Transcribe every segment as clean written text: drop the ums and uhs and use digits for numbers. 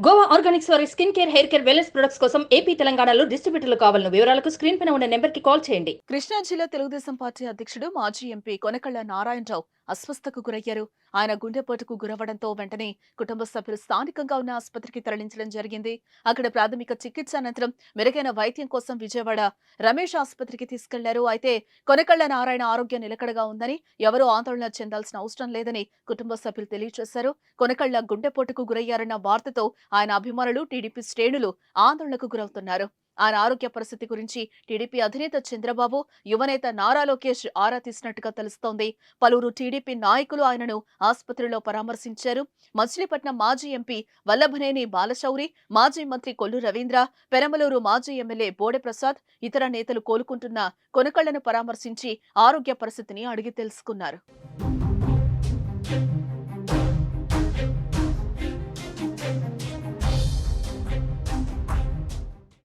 Goa Organics వారి skin care, hair care, wellness products కోసం AP, తెలంగాణలో డిస్ట్రిబ్యూటర్లు కావాలను వివరాలకు స్క్రీన్ పైన ఉన్న నెంబర్కి కాల్ చేయండి. కృష్ణా జిల్లా తెలుగుదేశం పార్టీ అధ్యక్షుడు మాజీ ఎంపీ కొనకళ్ళ నారాయణరావు అస్వస్థకు గురయ్యారు. ఆయన గుండెపోటుకు గురవడంతో వెంటనే కుటుంబ సభ్యులు స్థానికంగా ఉన్న ఆసుపత్రికి తరలించడం జరిగింది. అక్కడ ప్రాథమిక చికిత్స అనంతరం మెరుగైన వైద్యం కోసం విజయవాడ రమేష్ ఆసుపత్రికి తీసుకెళ్లారు. అయితే కొనకళ్ళ నారాయణ ఆరోగ్యం నిలకడగా ఉందని, ఎవరూ ఆందోళన చెందాల్సిన అవసరం లేదని కుటుంబ సభ్యులు తెలియజేశారు. కొనకళ్ళ గుండెపోటుకు గురయ్యారన్న వార్తతో ఆయన అభిమానులు, టీడీపీ శ్రేణులు ఆందోళనకు గురవుతున్నారు. ఆయన ఆరోగ్య పరిస్థితి గురించి టీడీపీ అధినేత చంద్రబాబు, యువనేత నారా లోకేష్ ఆరా తీసినట్టుగా తెలుస్తోంది. పలువురు టీడీపీ నాయకులు ఆయనను ఆసుపత్రిలో పరామర్శించారు. మచిలీపట్నం మాజీ ఎంపీ వల్లభనేని బాలశౌరి, మాజీ మంత్రి కొల్లు రవీంద్ర, పెనమలూరు మాజీ ఎమ్మెల్యే బోడె ప్రసాద్, ఇతర నేతలు కోలుకుంటున్న కొనకళ్లను పరామర్శించి ఆరోగ్య పరిస్థితిని అడిగి తెలుసుకున్నారు.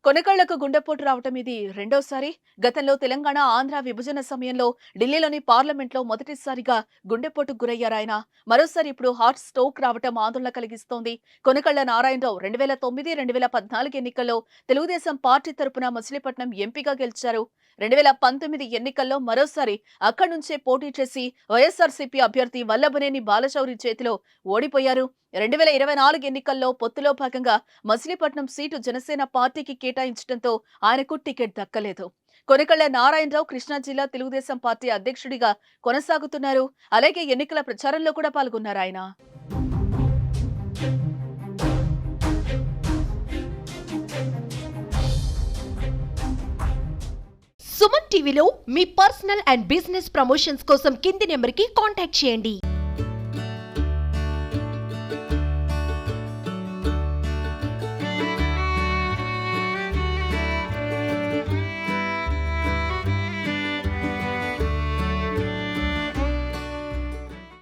కొనకళ్లకు గుండెపోటు రావటం ఇది రెండోసారి. గతంలో తెలంగాణ, ఆంధ్ర విభజన సమయంలో ఢిల్లీలోని పార్లమెంట్లో మొదటిసారిగా గుండెపోటుకు గురయ్యారాయన. మరోసారి ఇప్పుడు హార్ట్ స్ట్రోక్ రావటం ఆందోళన కలిగిస్తోంది. కొనకళ్ళ నారాయణరావు 2009, 2014 ఎన్నికల్లో తెలుగుదేశం పార్టీ తరపున మచిలీపట్నం ఎంపీగా గెలిచారు. 2019 ఎన్నికల్లో మరోసారి అక్కడి నుంచే పోటీ చేసి వైఎస్ఆర్సీపీ అభ్యర్థి వల్లభనేని బాలశౌరి చేతిలో ఓడిపోయారు. 2024 ఎన్నికల్లో పొత్తులో భాగంగా మచిలీపట్నం సీటు జనసేన పార్టీకి కేటాయించడంతో ఆయనకు టికెట్ దక్కలేదు. కొనకళ్ళ నారాయణరావు కృష్ణా జిల్లా తెలుగుదేశం పార్టీ అధ్యక్షుడిగా కొనసాగుతున్నారు. అలాగే ఎన్నికల ప్రచారంలో కూడా పాల్గొన్నారు ఆయన. సుమన్ టీవీలో మీ పర్సనల్ అండ్ బిజినెస్ ప్రమోషన్స్ కోసం కింది నెంబర్కి కాంటాక్ట్ చేయండి.